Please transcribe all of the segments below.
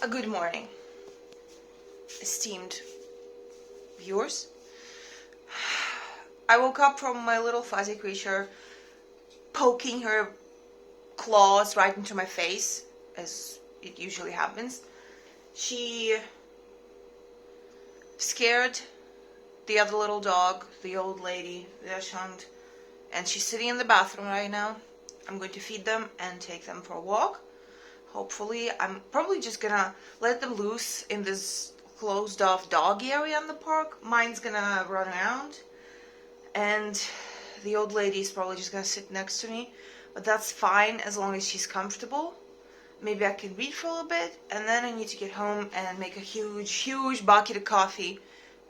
A good morning, esteemed viewers. I woke up from my little fuzzy creature poking her claws right into my face, as it usually happens. She scared the other little dog, the old lady, the shunt, and she's sitting in the bathroom right now. I'm going to feed them and take them for a walk. Hopefully, I'm probably just gonna let them loose in this closed off dog area in the park. Mine's gonna run around, and the old lady's probably just gonna sit next to me, but that's fine as long as she's comfortable. Maybe I can read for a little bit, and then I need to get home and make a huge bucket of coffee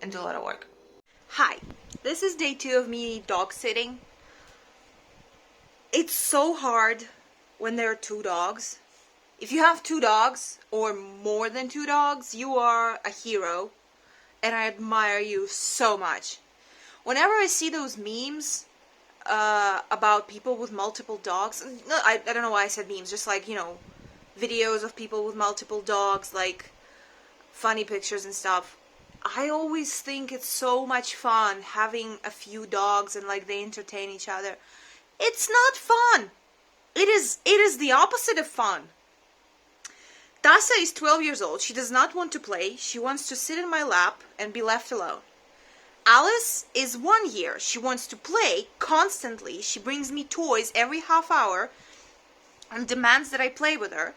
and do a lot of work. Hi, this is day 2 of me dog sitting. It's so hard when there are 2 dogs. If you have 2 dogs or more than 2 dogs, you are a hero, and I admire you so much. Whenever I see those memes about people with multiple dogs, no, I don't know why I said memes, just like, videos of people with multiple dogs, like funny pictures and stuff. I always think it's so much fun having a few dogs and like they entertain each other. It's not fun. It is the opposite of fun. Tasa is 12 years old. She does not want to play. She wants to sit in my lap and be left alone. Alice is 1 year. She wants to play constantly. She brings me toys every half hour and demands that I play with her.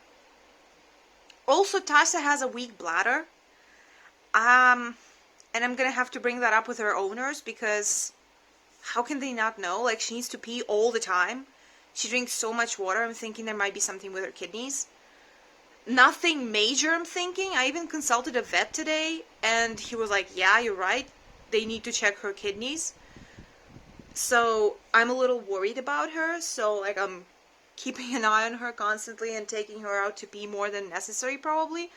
Also, Tasa has a weak bladder. And I'm gonna have to bring that up with her owners because how can they not know? Like, she needs to pee all the time. She drinks so much water. I'm thinking there might be something with her kidneys. Nothing major, I'm thinking. I even consulted a vet today, and he was like, yeah, you're right. They need to check her kidneys. So I'm a little worried about her. So, like, I'm keeping an eye on her constantly and taking her out to pee more than necessary, probably.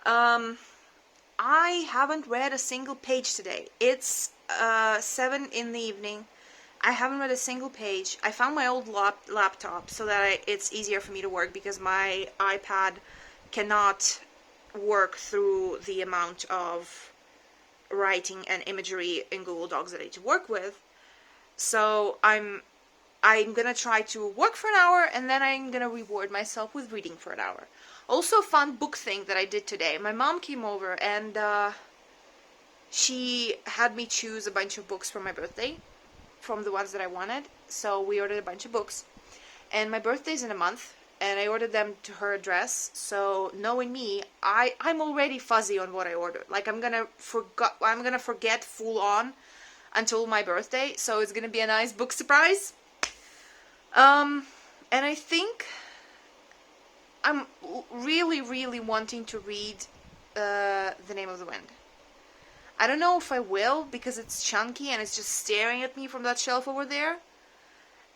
I haven't read a single page today. It's 7 in the evening. I haven't read a single page. I found my old laptop so that it's easier for me to work because my iPad cannot work through the amount of writing and imagery in Google Docs that I need to work with. So I'm gonna try to work for an hour, and then I'm gonna reward myself with reading for an hour. Also, a fun book thing that I did today. My mom came over and she had me choose a bunch of books for my birthday from the ones that I wanted. So we ordered a bunch of books, and my birthday's in a month, and I ordered them to her address. So knowing me, I'm already fuzzy on what I ordered. Like, I'm gonna forget full on until my birthday. So it's gonna be a nice book surprise. And I think I'm really wanting to read The Name of the Wind. I don't know if I will because it's chunky and it's just staring at me from that shelf over there.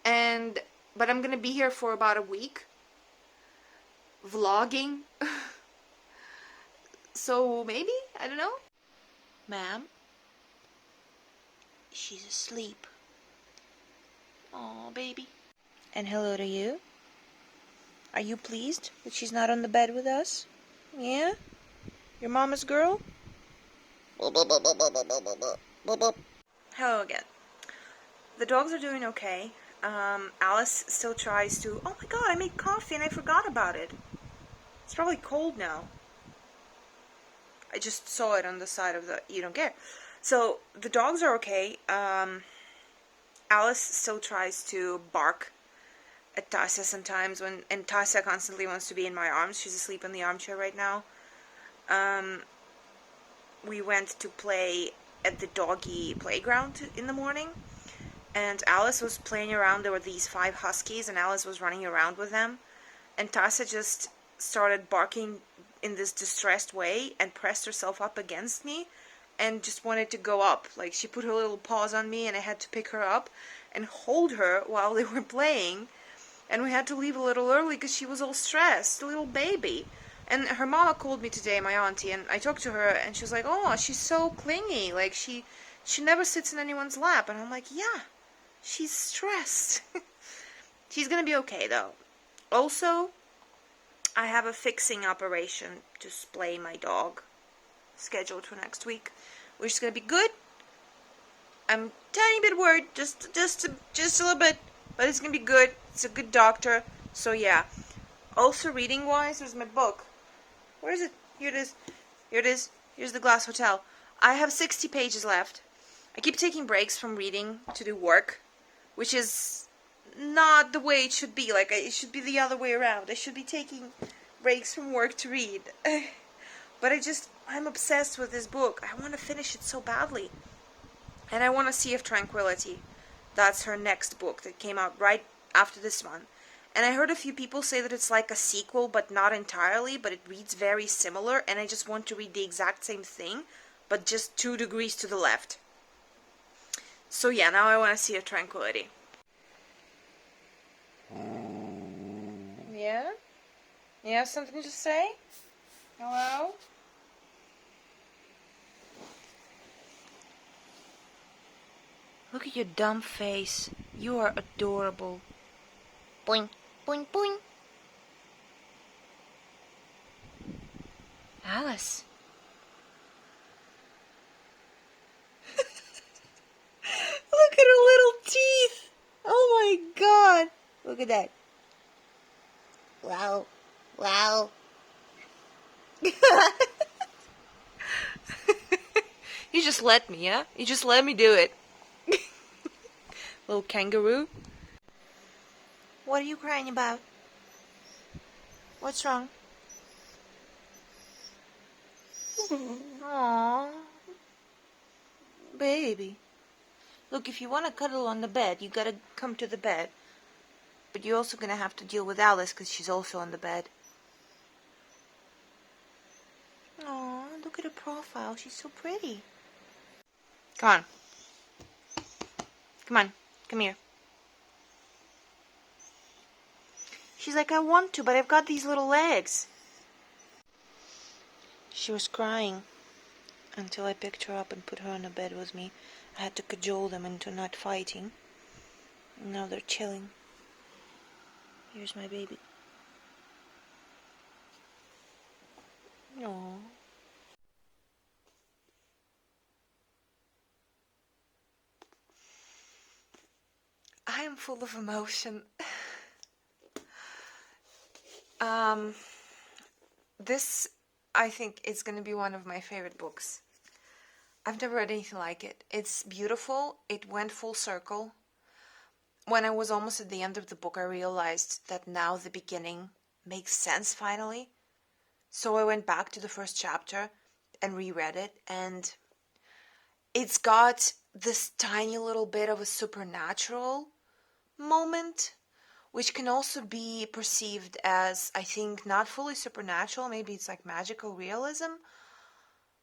But I'm gonna be here for about a week vlogging. So maybe, I don't know. Ma'am? She's asleep. Aw, baby. And hello to you. Are you pleased that she's not on the bed with us? Yeah? Your mama's girl? Hello again. The dogs are doing okay. Alice still tries to... Oh my god, I made coffee and I forgot about it. It's probably cold now. I just saw it on the side of the... You don't care. So, the dogs are okay. Alice still tries to bark at Tasa sometimes, and Tasa constantly wants to be in my arms. She's asleep in the armchair right now. We went to play at the doggy playground in the morning, and Alice was playing around. There were these 5 huskies, and Alice was running around with them, and Tasa just started barking in this distressed way and pressed herself up against me and just wanted to go up. Like, she put her little paws on me, and I had to pick her up and hold her while they were playing. And we had to leave a little early because she was all stressed, a little baby. And her mama called me today, my auntie, and I talked to her, and she was like, oh, she's so clingy. Like, she never sits in anyone's lap. And I'm like, yeah, she's stressed. She's gonna be okay, though. Also, I have a fixing operation to splay my dog scheduled for next week, which is gonna be good. I'm tiny bit worried, just a little bit, but it's gonna be good. It's a good doctor, so yeah. Also, reading wise, there's my book. Where is it? Here it is. Here it is. Here's the Glass Hotel. I have 60 pages left. I keep taking breaks from reading to do work, which is not the way it should be. Like, it should be the other way around. I should be taking breaks from work to read. But I'm obsessed with this book. I want to finish it so badly. And I want to see if Tranquility. That's her next book that came out right after this one. And I heard a few people say that it's like a sequel, but not entirely, but it reads very similar, and I just want to read the exact same thing, but just 2 degrees to the left. So yeah, now I want to see if Tranquility. Yeah? You have something to say? Hello? Look at your dumb face. You are adorable. Boing, boing, boing. Alice. Look at her little teeth. Oh my god. Look at that. Wow. Wow. You just let me, yeah? You just let me do it. Little kangaroo. What are you crying about? What's wrong? Aww. Baby. Look, if you want to cuddle on the bed, you gotta come to the bed. But you're also gonna have to deal with Alice because she's also on the bed. Aww, look at her profile. She's so pretty. Come on. Come on. Come here. She's like, I want to, but I've got these little legs. She was crying until I picked her up and put her on the bed with me. I had to cajole them into not fighting. And now they're chilling. Here's my baby. Aww. I am full of emotion. This, I think, is going to be one of my favorite books. I've never read anything like it. It's beautiful. It went full circle. When I was almost at the end of the book, I realized that now the beginning makes sense finally. So I went back to the first chapter and reread it, and it's got this tiny little bit of a supernatural moment, which can also be perceived as, I think, not fully supernatural. Maybe it's like magical realism,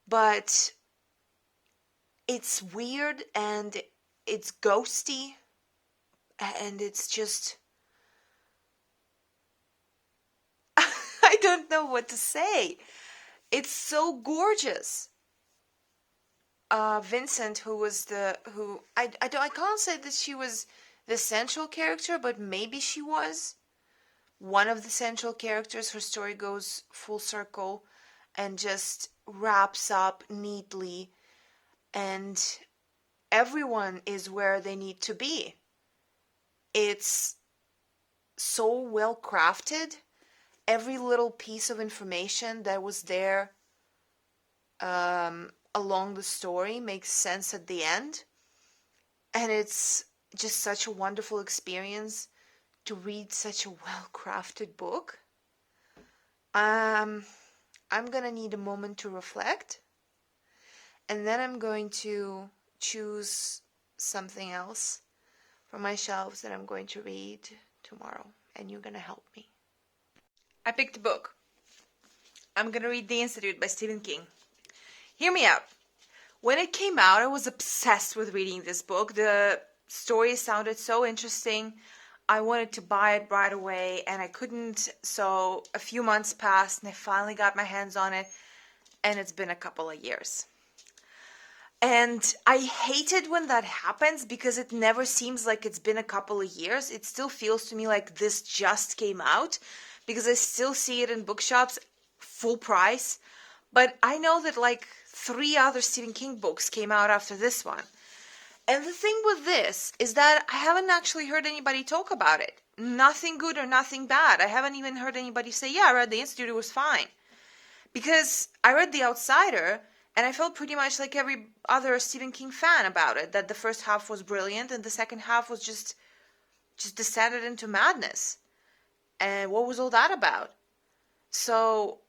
but it's weird and it's ghosty, and it's just I don't know what to say. It's so gorgeous. Vincent, I can't say that she was the central character, but maybe she was one of the central characters. Her story goes full circle and just wraps up neatly, and everyone is where they need to be. It's so well crafted. Every little piece of information that was there along the story makes sense at the end, and it's just such a wonderful experience to read such a well-crafted book. I'm gonna need a moment to reflect, and then I'm going to choose something else from my shelves that I'm going to read tomorrow, and you're gonna help me. I picked a book. I'm gonna read The Institute by Stephen King. Hear me out. When it came out, I was obsessed with reading this book. The story sounded so interesting. I wanted to buy it right away, and I couldn't. So a few months passed, and I finally got my hands on it, and it's been a couple of years. And I hate it when that happens because it never seems like it's been a couple of years. It still feels to me like this just came out, because I still see it in bookshops full price. But I know that like 3 other Stephen King books came out after this one. And the thing with this is that I haven't actually heard anybody talk about it. Nothing good or nothing bad. I haven't even heard anybody say, yeah, I read The Institute, it was fine. Because I read The Outsider, and I felt pretty much like every other Stephen King fan about it, that the first half was brilliant and the second half was just descended into madness. And what was all that about? So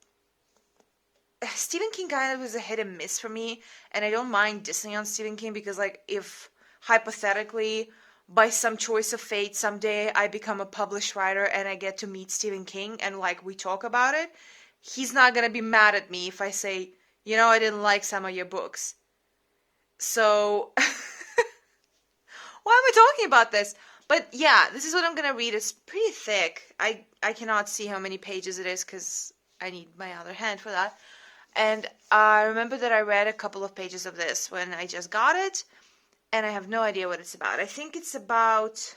Stephen King kind of is a hit and miss for me, and I don't mind dissing on Stephen King because, like, if hypothetically, by some choice of fate, someday I become a published writer and I get to meet Stephen King and, like, we talk about it, he's not gonna be mad at me if I say, you know, I didn't like some of your books. So, why am I talking about this? But yeah, this is what I'm gonna read. It's pretty thick. I cannot see how many pages it is because I need my other hand for that. And I remember that I read a couple of pages of this when I just got it, and I have no idea what it's about. I think it's about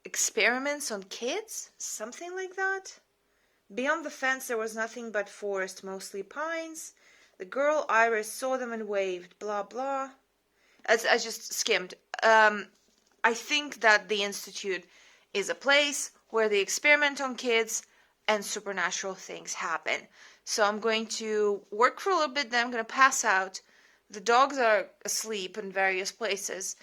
experiments on kids, something like that. Beyond the fence there was nothing but forest, mostly pines. The girl Iris saw them and waved, blah blah. I just skimmed. I think that the Institute is a place where they experiment on kids and supernatural things happen. So I'm going to work for a little bit, then I'm going to pass out. The dogs are asleep in various places.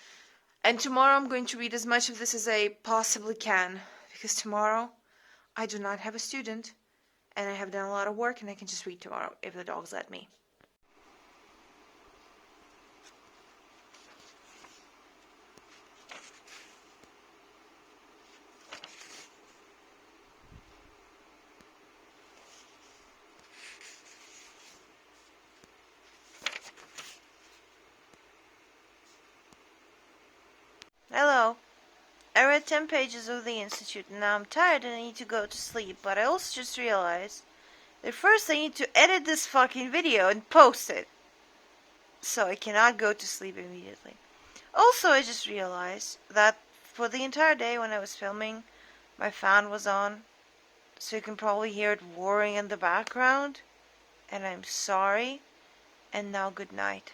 And tomorrow I'm going to read as much of this as I possibly can, because tomorrow I do not have a student, and I have done a lot of work, and I can just read tomorrow if the dogs let me. Hello. I read 10 pages of The Institute and now I'm tired and I need to go to sleep, but I also just realized that first I need to edit this fucking video and post it. So I cannot go to sleep immediately. Also, I just realized that for the entire day when I was filming, my fan was on, so you can probably hear it whirring in the background, and I'm sorry, and now good night.